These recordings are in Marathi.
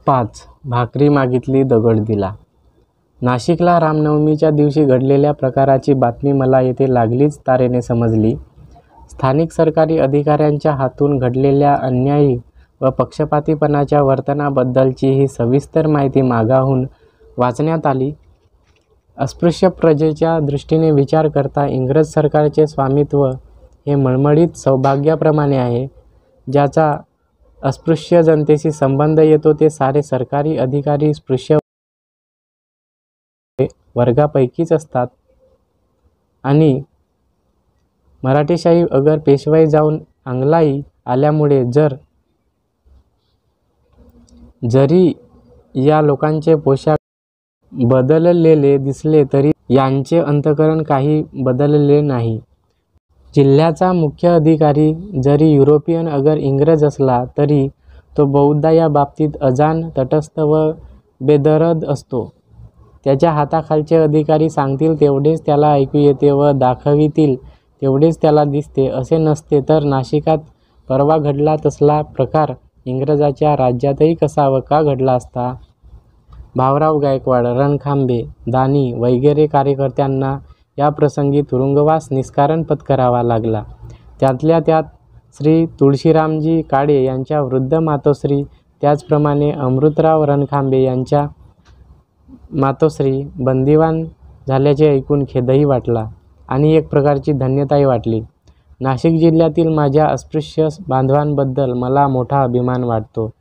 5. भाकरी मागितली दगड दिला. नाशिकला रामनवमीच्या दिवशी घडलेल्या प्रकाराची बातमी मला येथे लागलीच तारेने समजली. स्थानिक सरकारी अधिकाऱ्यांच्या हातून घडलेल्या अन्यायी व पक्षपातीपणाच्या वर्तनाबद्दलची ही सविस्तर माहिती मागाहून वाचण्यात आली. अस्पृश्य प्रजेच्या दृष्टीने विचार करता इंग्रज सरकारचे स्वामित्व हे मळमळीत सौभाग्याप्रमाणे आहे. ज्याचा अस्पृश्य जनतेशी संबंध येतो ते सारे सरकारी अधिकारी स्पृश्य वर्गापैकीच असतात. आणि मराठेशाही अगर पेशवाई जाऊन अंगलाई आल्यामुळे जरी या लोकांचे पोशाख बदललेले दिसले तरी यांचे अंतःकरण काही बदलले नाही. जिल्ह्याचा मुख्य अधिकारी जरी युरोपियन अगर इंग्रज असला तरी तो बहुधा या बाबतीत अजाण, तटस्थ व बेदरद असतो. त्याच्या हाताखालचे अधिकारी सांगतील तेवढेच त्याला ऐकू येते व दाखवितील तेवढेच त्याला दिसते. असे नसते तर नाशिकात परवा घडला तसला प्रकार इंग्रजाच्या राज्यातही कसा व का घडला असता. भावराव गायकवाड, रणखांबे, दानी वगैरे कार्यकर्त्यांना या प्रसंगी तुरुंगवास निष्कारण पत्करावा लागला. त्यातल्या त्यात श्री तुळशीरामजी काळे यांच्या वृद्ध मातोश्री, त्याचप्रमाणे अमृतराव रणखांबे यांच्या मातोश्री बंदिवान झाल्याचे ऐकून खेदही वाटला आणि एक प्रकारची धन्यताही वाटली. नाशिक जिल्ह्यातील माझ्या अस्पृश्य बांधवांबद्दल मला मोठा अभिमान वाटतो.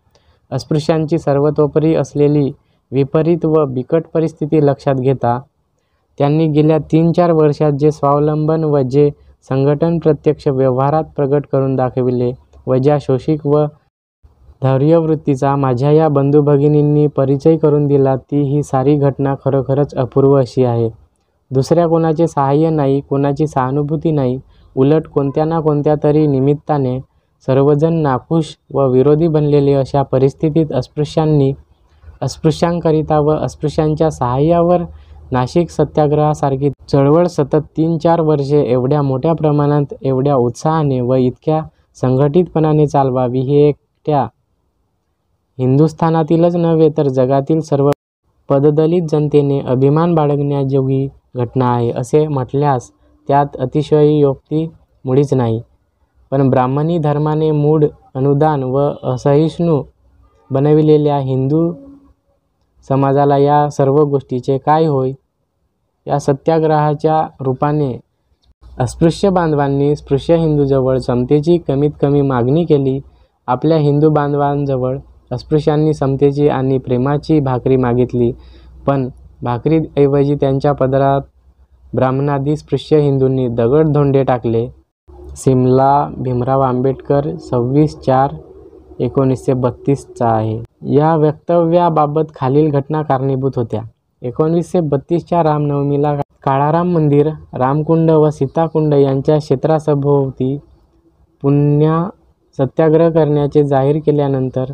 अस्पृश्यांची सर्वतोपरी असलेली विपरीत व बिकट परिस्थिती लक्षात घेता त्यांनी गेल्या 3-4 वर्षात जे स्वावलंबन व जे संघटन प्रत्यक्ष व्यवहारात प्रगट करून दाखविले व ज्या शोषिक व धैर्यवृत्तीचा माझ्या या बंधू भगिनींनी परिचय करून दिला ती ही सारी घटना खरोखरच अपूर्व अशी आहे. दुसऱ्या कोणाचे सहाय्य नाही, कोणाची सहानुभूती नाही. उलट कोणत्या ना कोणत्या तरी निमित्ताने सर्वजण नाखुश व विरोधी बनलेले अशा परिस्थितीत अस्पृश्यांकरिता व अस्पृश्यांच्या सहाय्यावर नाशिक सत्याग्रहासारखी चळवळ सतत 3-4 वर्षे एवढ्या मोठ्या प्रमाणात, एवढ्या उत्साहाने व इतक्या संघटितपणाने चालवावी ही एकट्या हिंदुस्थानातीलच नव्हे तर जगातील सर्व पददलित जनतेने अभिमान बाळगण्याजोगी घटना आहे असे म्हटल्यास त्यात अतिशयोक्ती मुळीच नाही. पण ब्राह्मणी धर्माने मूढ, अनुदान व असहिष्णू बनविलेल्या हिंदू समाजाला या सर्व गोष्टीचे काय होय? या सत्याग्रहाच्या रूपाने अस्पृश्य बांधवांनी स्पृश्य हिंदूजवळ समतेची कमीत कमी मागणी केली. आपल्या हिंदू बांधवांजवळ अस्पृश्यांनी समतेची आणि प्रेमाची भाकरी मागितली, पण भाकरीऐवजी त्यांच्या पदरात ब्राह्मणादी स्पृश्य हिंदूंनी दगड-धोंडे टाकले. सिमला, भीमराव आंबेडकर, 26/4/1932 आहे. या वक्तव्याबाबत खालील घटना कारणीभूत होत्या. 1932च्या रामनवमीला काळाराम मंदिर, रामकुंड व सीताकुंड यांच्या क्षेत्रासभोवती पुन्हा सत्याग्रह करण्याचे जाहीर केल्यानंतर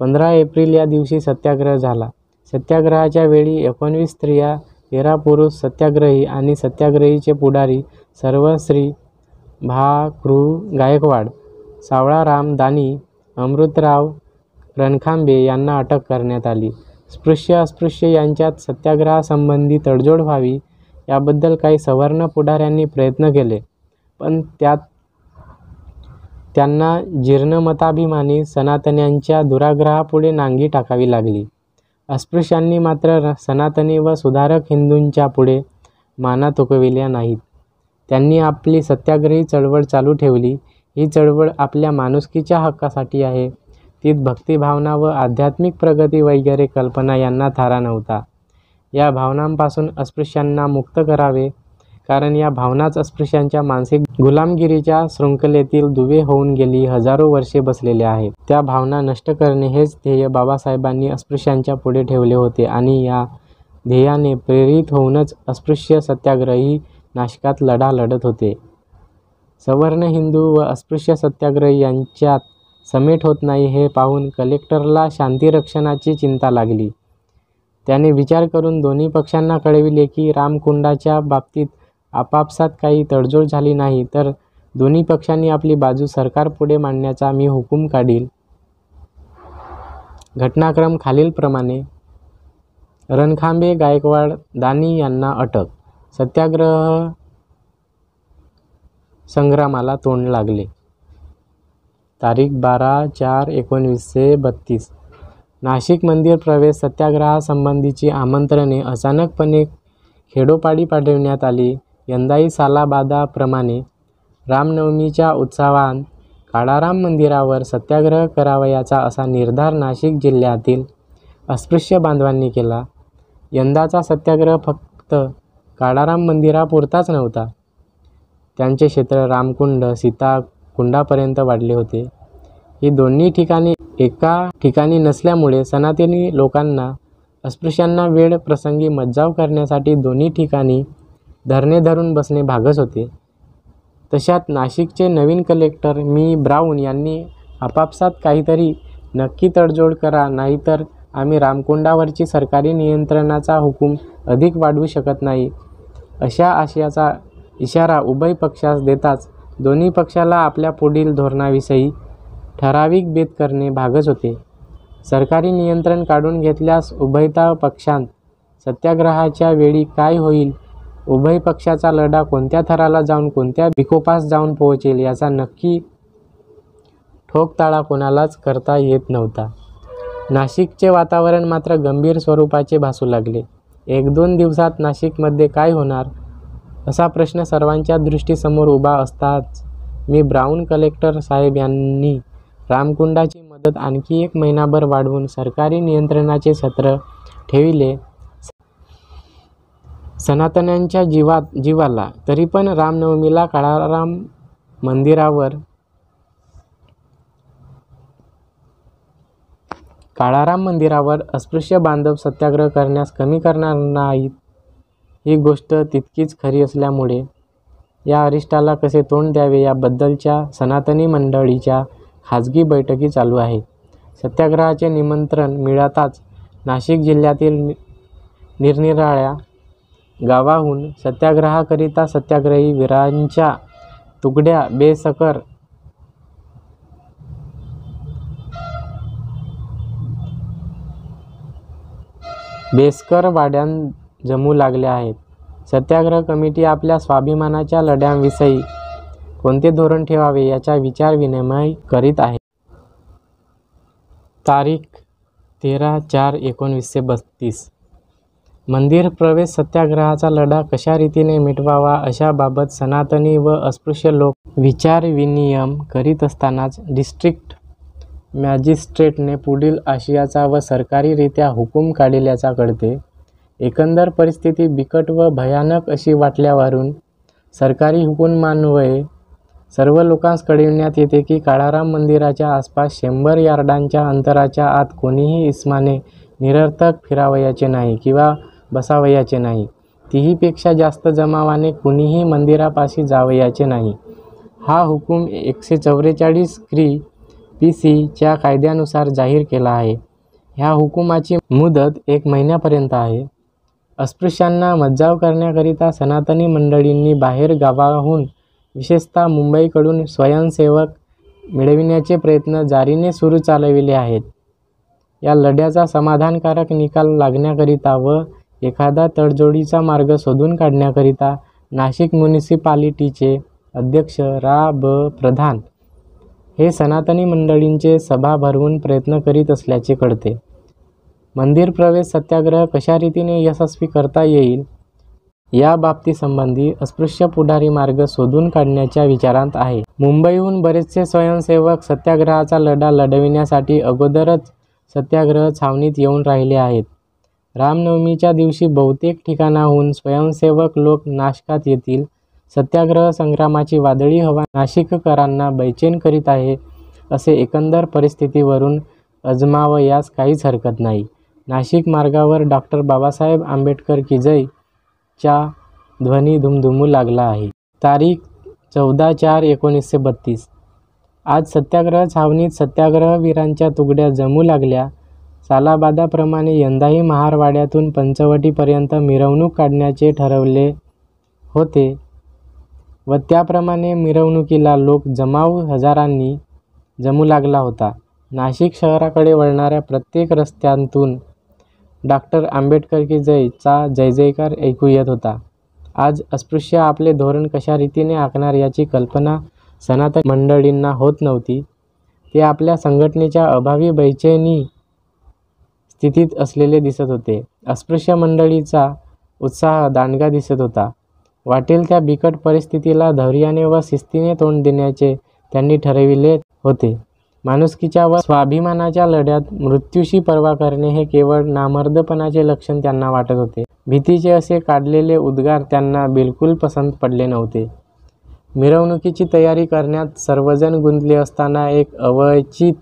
15 एप्रिल या दिवशी सत्याग्रह झाला. सत्याग्रहाच्या वेळी 19 स्त्रिया, 13 पुरुष सत्याग्रही आणि सत्याग्रहीचे पुढारी सर्व श्री भा. कृ. गायकवाड, सावळाराम दानी, अमृतराव रणखांबे यांना अटक करण्यात आली. स्पृश्य अस्पृश्य यांच्यात सत्याग्रहासंबंधी तडजोड व्हावी याबद्दल काही सवर्ण पुढाऱ्यांनी प्रयत्न केले, पण त्यांना जीर्णमताभिमानी सनातन्यांच्या दुराग्रहापुढे नांगी टाकावी लागली. अस्पृश्यांनी मात्र सनातनी व सुधारक हिंदूंच्या पुढे माना तुकविल्या नाहीत. त्यांनी आपली सत्याग्रही चळवळ चालू ठेवली. ही चळवळ आपल्या माणुसकीच्या हक्कासाठी आहे. तीत भक्तिभावना व आध्यात्मिक प्रगती वगैरे कल्पना यांना थारा नव्हता. या भावनांपासून अस्पृश्यांना मुक्त करावे, कारण या भावनाच अस्पृश्यांच्या मानसिक गुलामगिरीच्या शृंखलेतील दुवे होऊन गेली हजारो वर्षे बसलेल्या आहेत. त्या भावना नष्ट करणे हेच ध्येय बाबासाहेबांनी अस्पृश्यांच्या पुढे ठेवले होते आणि या ध्येयाने प्रेरित होऊनच अस्पृश्य सत्याग्रही नाशिकात लढा लढत होते. सवर्ण हिंदू व अस्पृश्य सत्याग्रही यांच्यात समेट होत नाही हे पाहून कलेक्टरला शांतिरक्षणाची चिंता लागली. त्याने विचार करून दोन्ही पक्षांना कळविले की रामकुंडाच्या बाबतीत आपापसात काही तडजोड झाली नाही तर दोन्ही पक्षांनी आपली बाजू सरकारपुढे मांडण्याचा मी हुकूम काढील. घटनाक्रम खालीलप्रमाणे. रणखांबे गायकवाड दानी यांना अटक. सत्याग्रह संग्रामाला तोंड लागले. तारीख 12/4/1932. नाशिक मंदिर प्रवेश सत्याग्रहासंबंधीची आमंत्रणे अचानकपणे खेडोपाडी पाठविण्यात आली. यंदाही सालाबादाप्रमाणे रामनवमीच्या उत्सवात काळाराम मंदिरावर सत्याग्रह करावयाचा असा निर्धार नाशिक जिल्ह्यातील अस्पृश्य बांधवांनी केला. यंदाचा सत्याग्रह फक्त काळाराम मंदिरापुरताच नव्हता. त्यांचे क्षेत्र रामकुंड सीताकुंडापर्यंत वाढले होते. ही दोन्ही ठिकाणी एका ठिकाणी नसल्यामुळे सनातनी लोकांना अस्पृश्यांना वेळ प्रसंगी मज्जाव करण्यासाठी दोन्ही ठिकाणी धरणे धरून बसणे भागच होते. तशात नाशिकचे नवीन कलेक्टर मी. ब्राऊन यांनी आपापसात काहीतरी नक्की तडजोड करा, नाहीतर आम्ही रामकुंडावरची सरकारी नियंत्रणाचा हुकूम अधिक वाढवू शकत नाही, अशा आशयाचा इशारा उभय पक्षास देताच दोन्ही पक्षाला आपल्या पुढील धोरणाविषयी ठराविक बेत करणे भागच होते. सरकारी नियंत्रण काढून घेतल्यास उभयता पक्षांत सत्याग्रहाच्या वेळी काय होईल, उभय पक्षाचा लढा कोणत्या थराला जाऊन कोणत्या विकोपास जाऊन पोहोचेल याचा नक्की ठोकताळा कोणालाच करता येत नव्हता. नाशिकचे वातावरण मात्र गंभीर स्वरूपाचे भासू लागले. 1-2 दिवसात नाशिकमध्ये काय होणार असा प्रश्न सर्वांच्या दृष्टीसमोर उभा असताच मी. ब्राऊन कलेक्टर साहेब यांनी रामकुंडाची मुदत आणखी 1 महिनाभर वाढवून सरकारी नियंत्रणाचे सत्र ठेविले. सनातन्यांच्या जीवाला तरी पण रामनवमीला काळाराम मंदिरावर अस्पृश्य बांधव सत्याग्रह करण्यास कमी करणार नाहीत ही गोष्ट तितकीच खरी असल्यामुळे या अरिष्टाला कसे तोंड द्यावे याबद्दलच्या सनातनी मंडळीच्या खाजगी बैठकी चालू आहेत. सत्याग्रहाचे निमंत्रण मिळताच नाशिक जिल्ह्यातील निरनिराळ्या गावाहून सत्याग्रहाकरिता सत्याग्रही वीरांच्या तुकड्या बेसकर वाड्यात जमू लागल्या आहेत. सत्याग्रह कमिटी आपल्या स्वाभिमानाच्या लढ्यांविषयी कोणते धोरण ठेवावे याचा विचार-विनिमय करीत आहे. तारीख 13/4/1932. मंदिर प्रवेश सत्याग्रहाचा लढा कशा रीतीने मिटवावा अशाबाबत सनातनी व अस्पृश्य लोक विचार-विनिमय करीत असतानाच डिस्ट्रिक्ट मॅजिस्ट्रेटने पुढील आशयाचा व सरकारीरित्या हुकूम काढल्याचा कळते. एकंदर परिस्थिती बिकट व भयानक अशी वाटल्यावरून सरकारी हुकुमान्वये सर्व लोकांस कळविण्यात येते की काळाराम मंदिराच्या आसपास 100 यार्डांच्या अंतराच्या आत कोणीही इस्माने निरर्थक फिरावयाचे नाही किंवा बसावयाचे नाही. तीहीपेक्षा जास्त जमावाने कुणीही मंदिरापाशी जावयाचे नाही. हा हुकूम 144 क्री. पी.सी. च्या कायद्यानुसार जाहीर केला आहे. ह्या हुकुमाची मुदत 1 महिन्यापर्यंत आहे. अस्पृश्यांना मज्जाव करण्याकरिता सनातनी मंडळींनी बाहेर गावाहून विशेषतः मुंबईकडून स्वयंसेवक मिळविण्याचे प्रयत्न जारीने सुरू चालविले आहेत. या लढ्याचा समाधानकारक निकाल लागण्याकरिता व एखादा तडजोडीचा मार्ग शोधून काढण्याकरिता नाशिक म्युनिसिपालिटीचे अध्यक्ष रा. ब. प्रधान हे सनातनी मंडळींचे सभा भरवून प्रयत्न करीत असल्याचे कळते. मंदिर प्रवेश सत्याग्रह कशा रीतीने यशस्वी करता येईल या बाबतीसंबंधी अस्पृश्य पुढारी मार्ग शोधून काढण्याच्या विचारांत आहे. मुंबईहून बरेचसे स्वयंसेवक सत्याग्रहाचा लढा लढविण्यासाठी अगोदरच सत्याग्रह छावणीत येऊन राहिले आहेत. रामनवमीच्या दिवशी बहुतेक ठिकाणाहून स्वयंसेवक लोक नाशकात येतील. सत्याग्रह संग्रामाची वादळी हवा नाशिककरांना बैचेन करीत आहे असे एकंदर परिस्थितीवरून अजमावयास काहीच हरकत नाही. नाशिक मार्गावर डॉ. बाबासाहेब आंबेडकर की जय चा ध्वनी दुमदुमू लागला आहे. तारीख 14/4/1932. आज सत्याग्रह छावणीत सत्याग्रहवीरांच्या तुकड्या जमू लागल्या. सालाबादाप्रमाणे यंदाही महारवाड्यातून पंचवटीपर्यंत मिरवणूक काढण्याचे ठरवले होते व त्याप्रमाणे मिरवणुकीला लोक जमाव हजारांनी जमू लागला होता. नाशिक शहराकडे वळणाऱ्या प्रत्येक रस्त्यांतून डॉक्टर आंबेडकर की जयचा जयजयकार ऐकू येत होता. आज अस्पृश्य आपले धोरण कशा रीतीने आखणार याची कल्पना सनातन मंडळींना होत नव्हती. ते आपल्या संघटनेच्या अभावी बेचैनी स्थितीत असलेले दिसत होते. अस्पृश्य मंडळीचा उत्साह दांडगा दिसत होता. वाटेल त्या बिकट परिस्थितीला धैर्याने व शिस्तीने तोंड देण्याचे त्यांनी ठरविले होते. माणुसकीच्या व स्वाभिमानाच्या लढ्यात मृत्यूशी पर्वा करणे हे केवळ नामर्दपणाचे लक्षण त्यांना वाटत होते. भीतीचे असे काढलेले उद्गार त्यांना बिलकुल पसंत पडले नव्हते. मिरवणुकीची तयारी करण्यात सर्वजण गुंतले असताना एक अवचित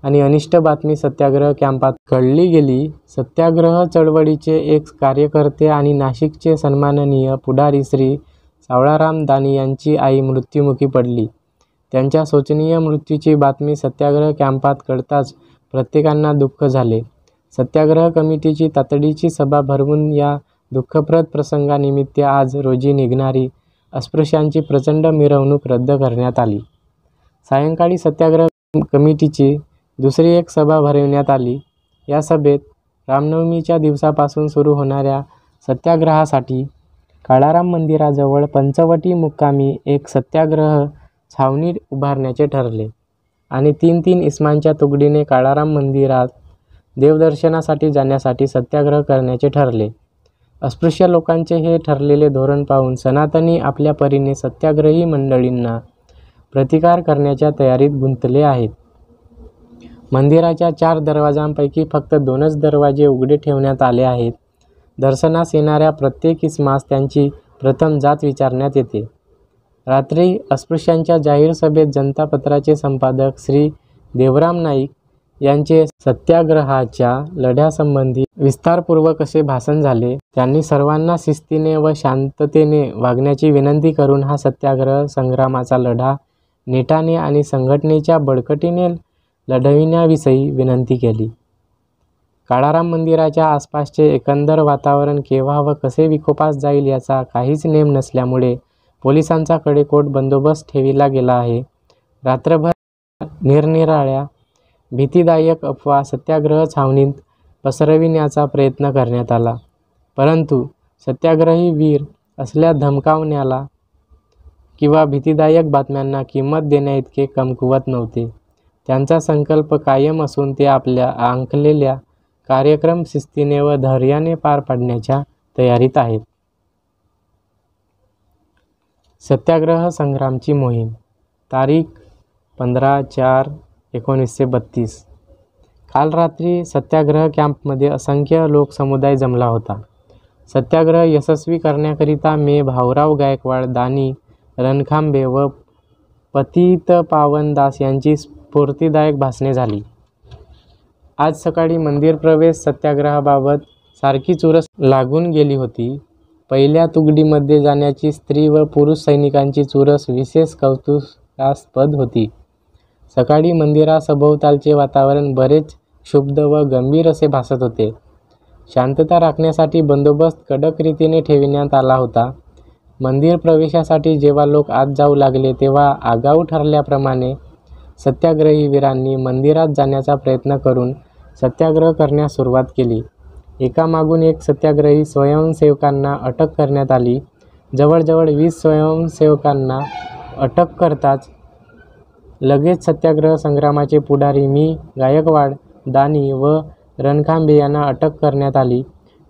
आणि अनिष्ट बातमी सत्याग्रह कॅम्पात कळली गेली. सत्याग्रह चळवळीचे एक कार्यकर्ते आणि नाशिकचे सन्माननीय पुढारी श्री सावळाराम दानी यांची आई मृत्युमुखी पडली. त्यांच्या शोचनीय मृत्यूची बातमी सत्याग्रह कॅम्पात कळताच प्रत्येकांना दुःख झाले. सत्याग्रह कमिटीची तातडीची सभा भरवून या दुःखप्रद प्रसंगानिमित्त आज रोजी निघणारी अस्पृश्यांची प्रचंड मिरवणूक रद्द करण्यात आली. सायंकाळी सत्याग्रह कमिटीची दुसरी एक सभा भरवण्यात आली. या सभेत रामनवमीच्या दिवसापासून सुरू होणाऱ्या सत्याग्रहासाठी काळाराम मंदिराजवळ पंचवटी मुक्कामी एक सत्याग्रह छावणी उभारण्याचे ठरले आणि 3-3 इसमांच्या तुकडीने काळाराम मंदिरात देवदर्शनासाठी जाण्यासाठी सत्याग्रह करण्याचे ठरले. अस्पृश्य लोकांचे हे ठरलेले धोरण पाहून सनातनी आपल्या परीने सत्याग्रही मंडळींना प्रतिकार करण्याच्या तयारीत गुंतले आहेत. मंदिराच्या 4 दरवाजांपैकी फक्त 2च दरवाजे उघडे ठेवण्यात आले आहेत. दर्शनास येणाऱ्या प्रत्येक इसमास त्यांची प्रथम जात विचारण्यात येते. रात्री अस्पृश्यांच्या जाहीर सभेत जनता पत्राचे संपादक श्री देवराम नाईक यांचे सत्याग्रहाच्या लढ्यासंबंधी विस्तारपूर्वक असे भाषण झाले. त्यांनी सर्वांना शिस्तीने व शांततेने वागण्याची विनंती करून हा सत्याग्रह संग्रामाचा लढा नेटाने आणि संघटनेच्या बळकटीने लढविण्याविषयी विनंती केली. काळाराम मंदिराच्या आसपासचे एकंदर वातावरण केव्हा व कसे विकोपास जाईल याचा काहीच नेम नसल्यामुळे पोलिसांचा कडेकोट बंदोबस्त ठेविला गेला आहे. रात्रभर निरनिराळ्या भीतीदायक अफवा सत्याग्रह छावणीत पसरविण्याचा प्रयत्न करण्यात आला, परंतु सत्याग्रही वीर असल्या धमकावण्याला किंवा भीतीदायक बातम्यांना किंमत देण्याइतके कमकुवत नव्हते. त्यांचा संकल्प कायम असून ते आपल्या आखलेल्या कार्यक्रम शिस्तीने व धैर्याने पार पाडण्याच्या तयारीत आहेत. सत्याग्रह संग्रामची मोहीम तारीख 15/4/1932. काल रात्री सत्याग्रह कॅम्पमध्ये असंख्य लोकसमुदाय जमला होता. सत्याग्रह यशस्वी करण्याकरिता मे. भाऊराव गायकवाड, दानी रणखांबे व पतितपावन दास यांची स्फूर्तिदायक भाषणे झाली. आज सकाळी मंदिर प्रवेश सत्याग्रहाबाबत सारखी चुरस लागून गेली होती. पहिल्या तुकडीमध्ये जाण्याची स्त्री व पुरुष सैनिकांची चुरस विशेष कौतुकास्पद होती. सकाळी मंदिरासभोवतालचे वातावरण बरेच क्षुब्ध व गंभीर असे भासत होते. शांतता राखण्यासाठी बंदोबस्त कडक रीतीने ठेवण्यात आला होता. मंदिर प्रवेशासाठी जेव्हा लोक आत जाऊ लागले तेव्हा आगाऊ ठरल्याप्रमाणे सत्याग्रही वीरांनी मंदिरात जाण्याचा प्रयत्न करून सत्याग्रह करण्यास सुरुवात केली. एकामागून एक सत्याग्रही स्वयंसेवकांना अटक करण्यात आली. जवळजवळ 20 स्वयंसेवकांना अटक करताच लगेच सत्याग्रह संग्रामाचे पुढारी मी. गायकवाड, दानी व रणखांबे यांना अटक करण्यात आली.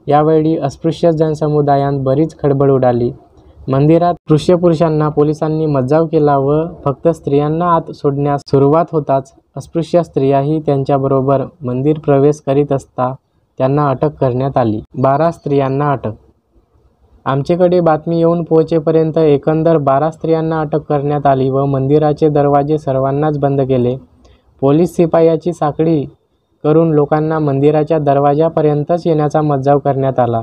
यावेळी अस्पृश्य जनसमुदायात बरीच खळबळ उडाली. मंदिरात अस्पृश्य पुरुषांना पोलिसांनी मज्जाव केला व फक्त स्त्रियांना आत सोडण्यास सुरुवात होताच अस्पृश्य स्त्रियाही त्यांच्याबरोबर मंदिर प्रवेश करीत असता त्यांना अटक करण्यात आली. 12 स्त्रियांना अटक. आमच्याकडे बातमी येऊन पोहोचेपर्यंत एकंदर 12 स्त्रियांना अटक करण्यात आली व मंदिराचे दरवाजे सर्वांनाच बंद केले. पोलीस शिपायाची साखळी करून लोकांना मंदिराच्या दरवाजापर्यंतच येण्याचा मज्जाव करण्यात आला.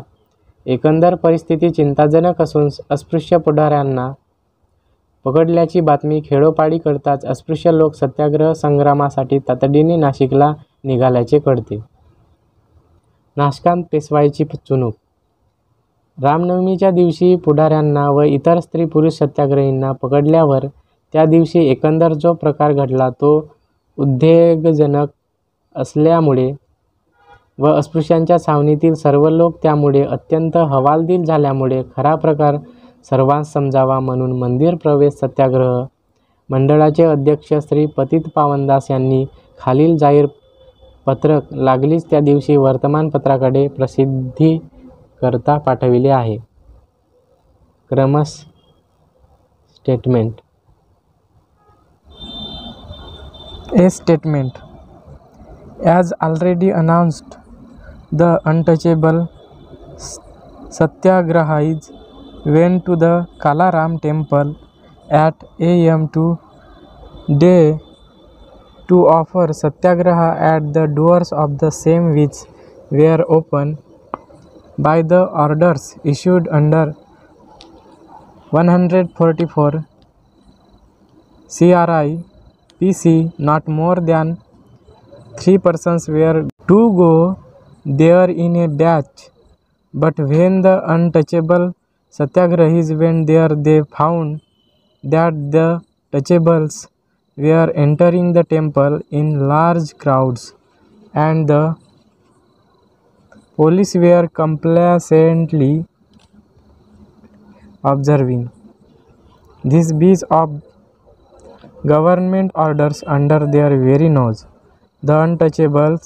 एकंदर परिस्थिती चिंताजनक असून अस्पृश्य पुढाऱ्यांना पकडल्याची बातमी खेडोपाडी कळताच अस्पृश्य लोक सत्याग्रह संग्रामासाठी तातडीने नाशिकला निघाल्याचे कळते. नाशकांत पेशवाईची चुणूक. रामनवमीच्या दिवशी पुढाऱ्यांना व इतर स्त्री पुरुष सत्याग्रहींना पकडल्यावर त्या दिवशी एकंदर जो प्रकार घडला तो उद्वेगजनक असल्यामुळे व अस्पृश्यांच्या छावणीतील सर्व लोक त्यामुळे अत्यंत हवालदिल झाल्यामुळे खरा प्रकार सर्वांस समजावा म्हणून मंदिर प्रवेश सत्याग्रह मंडळाचे अध्यक्ष श्री पतित पावनदास यांनी खालील जाहीर पत्रक लागलीच त्या दिवशी वर्तमानपत्राकडे प्रसिद्धीकरता पाठविले आहे. क्रमश statement. A statement. As already announced, the untouchable Satyagrahis went to the Kalaram temple at a.m. today to offer Satyagraha at the doors of the same which were open by the orders issued under 144 CRI PC. Not more than 3 persons were to go there in a batch, but when the untouchable Satyagrahis went there, they found that the touchables were entering the temple in large crowds, and the police were complacently observing this piece of government orders under their very nose. The untouchable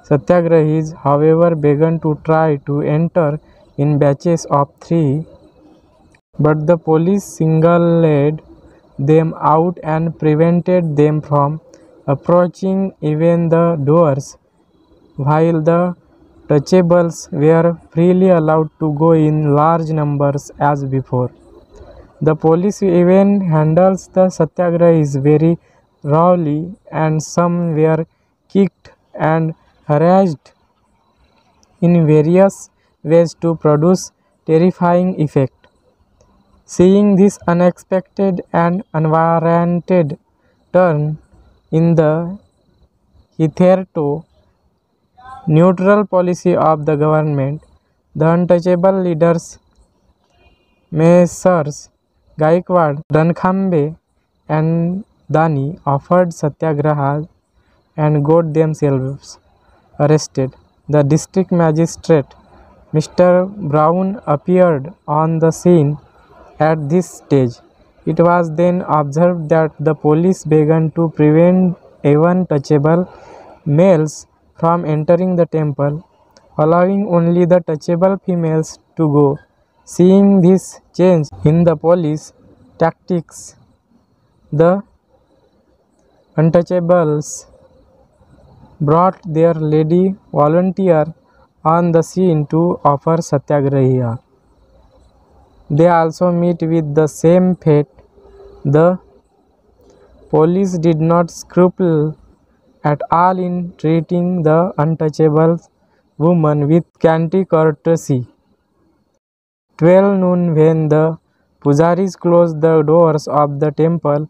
Satyagrahis, however, began to try to enter in batches of 3, but the police singled them out and prevented them from approaching even the doors, while the touchables were freely allowed to go in large numbers as before. The police even handles the Satyagrahis very roughly, and some were kicked and harassed in various ways to produce terrifying effect. Seeing this unexpected and unwarranted turn in the hitherto neutral policy of the government, the untouchable leaders, Messrs. Gaikwad, Rankhambhe and Dani, offered Satyagraha and got themselves arrested. The district magistrate, Mr. Brown, appeared on the scene at this stage. It was then observed that the police began to prevent even touchable males from entering the temple, allowing only the touchable females to go. Seeing this change in the police tactics, the untouchables brought their lady volunteer on the scene to offer Satyagraha. They also meet with the same fate. The police did not scruple at all in treating the untouchable woman with scanty courtesy. 12 noon, when the pujaris closed the doors of the temple,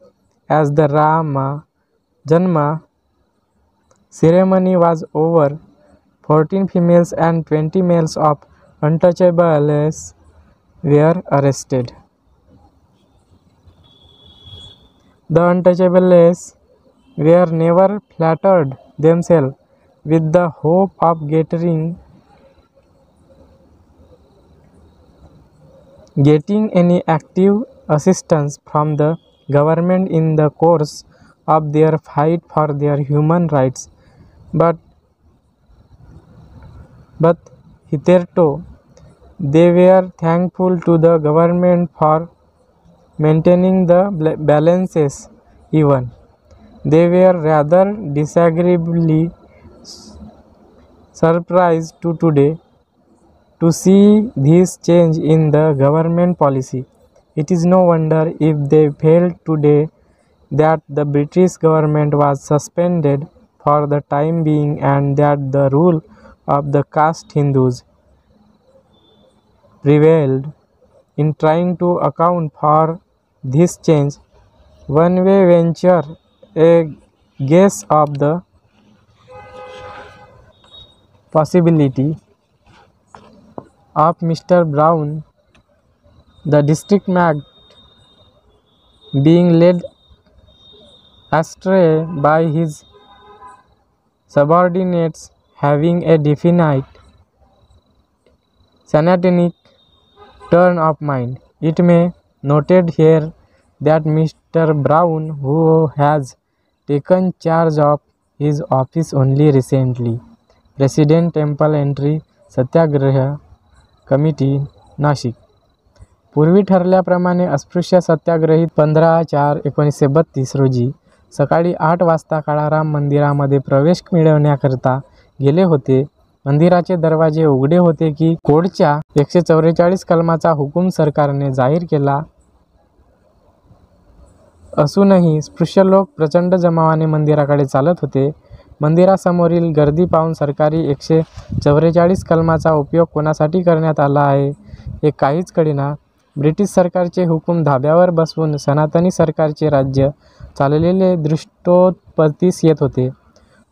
as the Rama Janma ceremony was over, 14 females and 20 males of untouchables were arrested. The untouchables were never flattered themselves with the hope of getting any active assistance from the government in the course of their fight for their human rights, but hitherto they were thankful to the government for maintaining the balances even. They were rather disagreeably surprised today to see this change in the government policy. It is no wonder if they felt today that the British government was suspended for the time being, and that the rule of the caste Hindus prevailed. In trying to account for this change, one may venture a guess of the possibility of Mr. Brown, the district mag, being led astray by his subordinates having a definite satanic turn of mind. It may noted here that Mr. Brown, who has taken charge of his office only recently, President Temple Entry Satyagraha committee Nashik. पूर्वी ठरल्याप्रमाणे अस्पृश्य सत्याग्रही 15/4/1932 रोजी सकाळी 8 वाजता काळाराम मंदिरामध्ये प्रवेश मिळवण्याकरता गेले होते. मंदिराचे दरवाजे उघडे होते की कोडच्या 144 कलमाचा हुकूम सरकारने जाहीर केला असूनही स्पृश्य लोक प्रचंड जमावाने मंदिराकडे चालत होते. मंदिरासमोरील गर्दी पाहून सरकारी 144 कलमाचा उपयोग कोणासाठी करण्यात आला आहे हे काहीच कळेना. ब्रिटिश सरकारचे हुकूम धाब्यावर बसवून सनातनी सरकारचे राज्य चाललेले दृष्टोपतीस येत होते.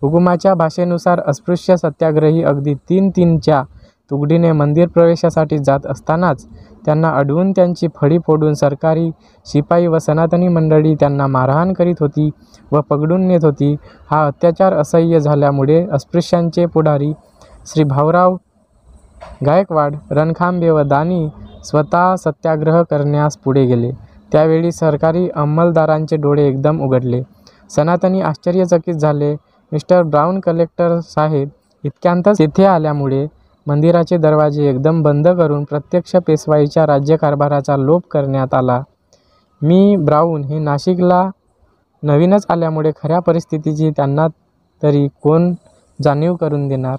हुकुमाच्या भाषेनुसार अस्पृश्य सत्याग्रही अगदी 3-3च्या तुकडीने मंदिर प्रवेशासाठी जात असतानाच त्यांना अडवून त्यांची फळी फोडून सरकारी शिपाई व सनातनी मंडळी त्यांना मारहाण करीत होती व पकडून नेत होती. हा अत्याचार असह्य झाल्यामुळे अस्पृश्यांचे पुढारी श्री भाऊराव गायकवाड, रणखांबे व दानी स्वतः सत्याग्रह करण्यास पुढे गेले. त्यावेळी सरकारी अंमलदारांचे डोळे एकदम उघडले. सनातनी आश्चर्यचकित झाले. मिस्टर ब्राऊन कलेक्टर साहेब इतक्यांतच तेथे आल्यामुळे मंदिराचे दरवाजे एकदम बंद करून प्रत्यक्ष पेशवाईच्या राज्यकारभाराचा लोप करण्यात आला. मी ब्राऊन हे नाशिकला नवीनच आल्यामुळे खऱ्या परिस्थितीची त्यांना तरी कोण जाणीव करून देणार.